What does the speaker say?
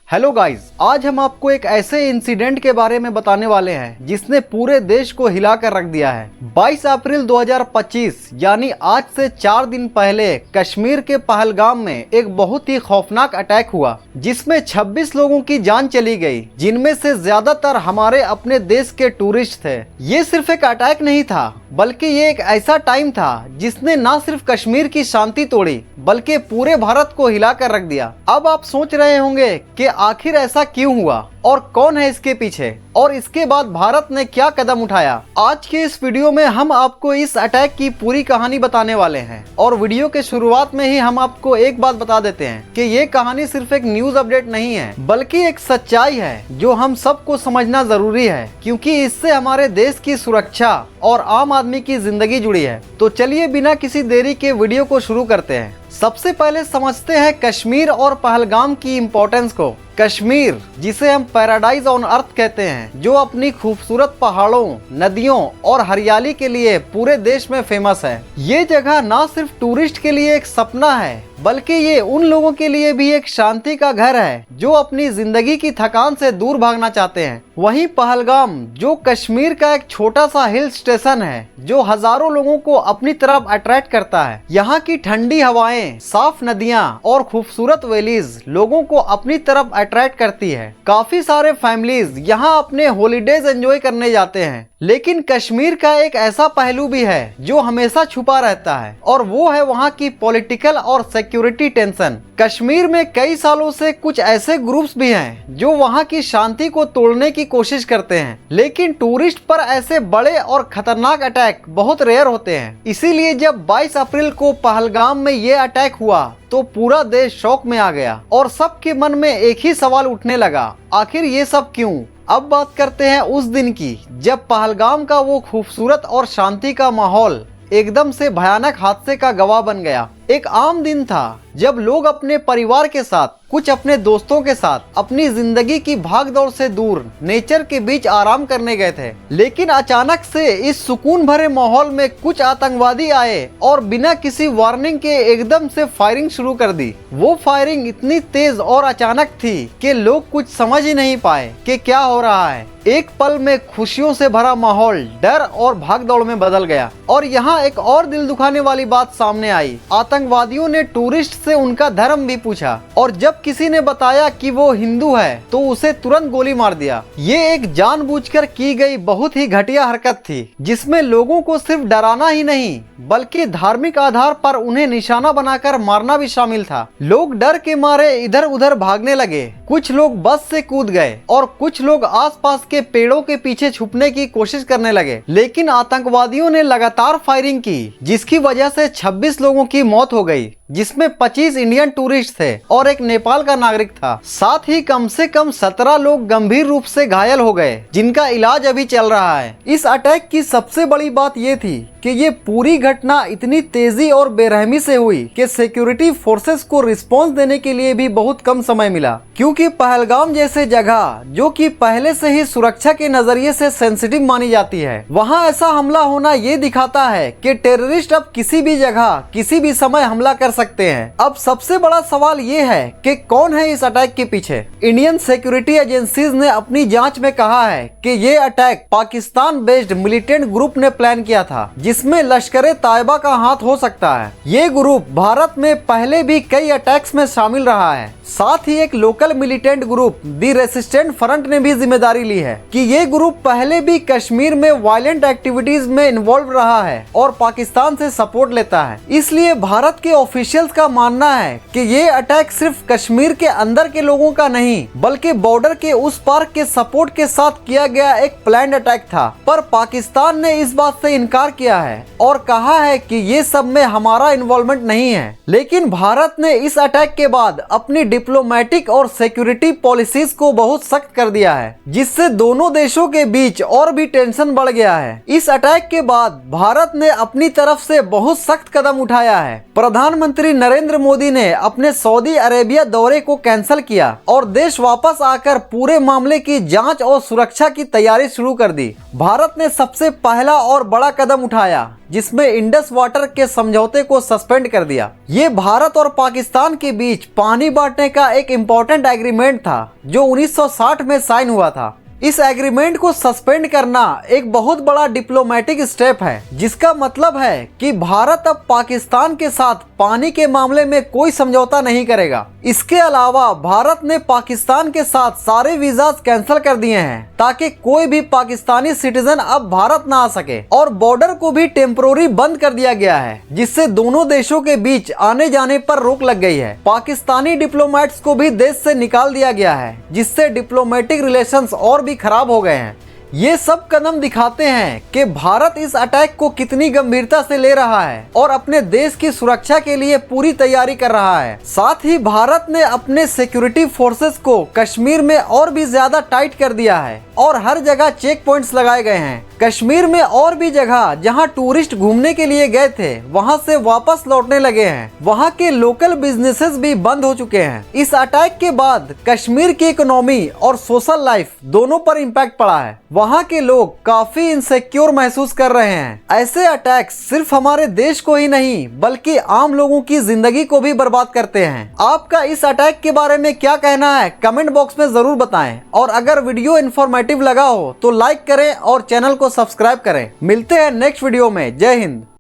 Hello guys, आज हम आपको एक ऐसे इंसिडेंट के बारे में बताने वाले हैं जिसने पूरे देश को हिलाकर रख दिया है। 22 अप्रैल 2025 यानी आज से 4 दिन पहले कश्मीर के पहलगाम में एक बहुत ही खौफनाक अटैक हुआ जिसमें 26 लोगों की जान चली गई, जिनमें से ज्यादातर हमारे अपने देश के टूरिस्ट थे। ये सिर्फ एक अटैक नहीं था बल्कि ये एक ऐसा टाइम था जिसने न सिर्फ कश्मीर की शांति तोड़ी बल्कि पूरे भारत को हिलाकर रख दिया। अब आप सोच रहे होंगे कि आखिर ऐसा क्यों हुआ और कौन है इसके पीछे और इसके बाद भारत ने क्या कदम उठाया। आज के इस वीडियो में हम आपको इस अटैक की पूरी कहानी बताने वाले हैं और वीडियो के शुरुआत में ही हम आपको एक बात बता देते हैं कि ये कहानी सिर्फ एक न्यूज अपडेट नहीं है बल्कि एक सच्चाई है जो हम सबको समझना जरूरी है, क्योंकि इससे हमारे देश की सुरक्षा और आम आदमी की जिंदगी जुड़ी है। तो चलिए बिना किसी देरी के वीडियो को शुरू करते हैं। सबसे पहले समझते हैं कश्मीर और पहलगाम की इम्पोर्टेंस को। कश्मीर, जिसे हम पैराडाइज ऑन अर्थ कहते हैं, जो अपनी खूबसूरत पहाड़ों, नदियों और हरियाली के लिए पूरे देश में फेमस है। ये जगह न सिर्फ टूरिस्ट के लिए एक सपना है बल्कि ये उन लोगों के लिए भी एक शांति का घर है जो अपनी जिंदगी की थकान से दूर भागना चाहते हैं। वहीं पहलगाम, जो कश्मीर का एक छोटा सा हिल स्टेशन है, जो हजारों लोगों को अपनी तरफ अट्रैक्ट करता है। यहाँ की ठंडी हवाएं, साफ नदियाँ और खूबसूरत वैलीज लोगों को अपनी तरफ अट्रैक्ट करती है। काफी सारे फैमिलीज यहाँ अपने हॉलीडेज एंजॉय करने जाते हैं। लेकिन कश्मीर का एक ऐसा पहलू भी है जो हमेशा छुपा रहता है और वो है वहाँ की पॉलिटिकल और सिक्योरिटी टेंशन। कश्मीर में कई सालों से कुछ ऐसे ग्रुप्स भी हैं जो वहाँ की शांति को तोड़ने की कोशिश करते हैं, लेकिन टूरिस्ट पर ऐसे बड़े और खतरनाक अटैक बहुत रेयर होते हैं। इसीलिए जब 22 अप्रैल को पहलगाम में ये अटैक हुआ तो पूरा देश शौक में आ गया और सबके मन में एक ही सवाल उठने लगा, आखिर ये सब क्यों। अब बात करते हैं उस दिन की जब पहलगाम का वो खूबसूरत और शांति का माहौल एकदम से भयानक हादसे का गवाह बन गया। एक आम दिन था जब लोग अपने परिवार के साथ, कुछ अपने दोस्तों के साथ अपनी जिंदगी की भागदौड़ से दूर नेचर के बीच आराम करने गए थे। लेकिन अचानक से इस सुकून भरे माहौल में कुछ आतंकवादी आए और बिना किसी वार्निंग के एकदम से फायरिंग शुरू कर दी। वो फायरिंग इतनी तेज और अचानक थी कि लोग कुछ समझ ही नहीं पाए कि क्या हो रहा है। एक पल में खुशियों से भरा माहौल डर और भागदौड़ में बदल गया। और यहाँ एक और दिल दुखाने वाली बात सामने आई। आतंकवादियों ने टूरिस्ट से उनका धर्म भी पूछा और जब किसी ने बताया कि वो हिंदू है तो उसे तुरंत गोली मार दिया। ये एक जानबूझकर की गई बहुत ही घटिया हरकत थी जिसमें लोगों को सिर्फ डराना ही नहीं बल्कि धार्मिक आधार पर उन्हें निशाना बनाकर मारना भी शामिल था। लोग डर के मारे इधर उधर भागने लगे। कुछ लोग बस से कूद गए और कुछ लोग आसपास के पेड़ों के पीछे छुपने की कोशिश करने लगे। लेकिन आतंकवादियों ने लगातार फायरिंग की जिसकी वजह से 26 लोगों की मौत हो गई, जिसमें 25 इंडियन टूरिस्ट थे और एक नेपाल का नागरिक था। साथ ही कम से कम 17 लोग गंभीर रूप से घायल हो गए जिनका इलाज अभी चल रहा है। इस अटैक की सबसे बड़ी बात ये थी कि ये पूरी घटना इतनी तेजी और बेरहमी से हुई कि सिक्योरिटी फोर्सेस को रिस्पॉन्स देने के लिए भी बहुत कम समय मिला, क्योंकि पहलगाम जैसे जगह जो कि पहले से ही सुरक्षा के नजरिए से सेंसिटिव मानी जाती है, वहाँ ऐसा हमला होना ये दिखाता है कि टेररिस्ट अब किसी भी जगह किसी भी समय हमला कर सकते हैं। अब सबसे बड़ा सवाल ये है कि कौन है इस अटैक के पीछे। इंडियन सिक्योरिटी एजेंसीज ने अपनी जांच में कहा है कि ये attack Pakistan based militant group ने प्लान किया था जिसमें लश्कर तायबा का हाथ हो सकता है। ये ग्रुप भारत में पहले भी कई अटैक्स में शामिल रहा है। साथ ही एक लोकल मिलिटेंट ग्रुप दी रेसिस्टेंट फ्रंट ने भी जिम्मेदारी ली है कि ये ग्रुप पहले भी कश्मीर में वायलेंट एक्टिविटीज में इन्वॉल्व रहा है और पाकिस्तान से सपोर्ट लेता है। इसलिए भारत के ऑफिशियल्स का मानना है कि ये अटैक सिर्फ कश्मीर के अंदर के लोगों का नहीं बल्कि बॉर्डर के उस पार के सपोर्ट के साथ किया गया एक प्लान्ड अटैक था। पर पाकिस्तान ने इस बात से इनकार किया है और कहा है कि ये सब में हमारा इन्वॉल्वमेंट नहीं है। लेकिन भारत ने इस अटैक के बाद अपनी डिप्लोमेटिक और सिक्योरिटी पॉलिसीज को बहुत सख्त कर दिया है, जिससे दोनों देशों के बीच और भी टेंशन बढ़ गया है। इस अटैक के बाद भारत ने अपनी तरफ से बहुत सख्त कदम उठाया है। प्रधानमंत्री नरेंद्र मोदी ने अपने सऊदी अरेबिया दौरे को कैंसिल किया और देश वापस आकर पूरे मामले की जांच और सुरक्षा की तैयारी शुरू कर दी। भारत ने सबसे पहला और बड़ा कदम उठाया लाया जिसमें इंडस वाटर के समझौते को सस्पेंड कर दिया। ये भारत और पाकिस्तान के बीच पानी बांटने का एक इम्पोर्टेंट एग्रीमेंट था जो 1960 में साइन हुआ था। इस एग्रीमेंट को सस्पेंड करना एक बहुत बड़ा डिप्लोमेटिक स्टेप है, जिसका मतलब है कि भारत अब पाकिस्तान के साथ पानी के मामले में कोई समझौता नहीं करेगा। इसके अलावा भारत ने पाकिस्तान के साथ सारे वीजास कैंसिल कर दिए हैं ताकि कोई भी पाकिस्तानी सिटीजन अब भारत ना आ सके, और बॉर्डर को भी टेम्पोररी बंद कर दिया गया है, जिससे दोनों देशों के बीच आने जाने पर रोक लग गई है। पाकिस्तानी डिप्लोमेट्स को भी देश से निकाल दिया गया है, जिससे डिप्लोमेटिक रिलेशंस और भी खराब हो गए हैं। ये सब कदम दिखाते हैं कि भारत इस अटैक को कितनी गंभीरता से ले रहा है और अपने देश की सुरक्षा के लिए पूरी तैयारी कर रहा है। साथ ही भारत ने अपने सिक्योरिटी फोर्सेस को कश्मीर में और भी ज्यादा टाइट कर दिया है और हर जगह चेक पॉइंट्स लगाए गए हैं। कश्मीर में और भी जगह जहां टूरिस्ट घूमने के लिए गए थे वहां से वापस लौटने लगे हैं। वहां के लोकल बिजनेसेस भी बंद हो चुके हैं। इस अटैक के बाद कश्मीर की इकोनॉमी और सोशल लाइफ दोनों पर इम्पैक्ट पड़ा है। वहां के लोग काफी इनसिक्योर महसूस कर रहे हैं। ऐसे अटैक सिर्फ हमारे देश को ही नहीं बल्कि आम लोगों की जिंदगी को भी बर्बाद करते हैं। आपका इस अटैक के बारे में क्या कहना है कमेंट बॉक्स में जरूर बताएं, और अगर वीडियो इन्फॉर्मेटिव लगा हो तो लाइक करें और चैनल को सब्सक्राइब करें। मिलते हैं नेक्स्ट वीडियो में। जय हिंद।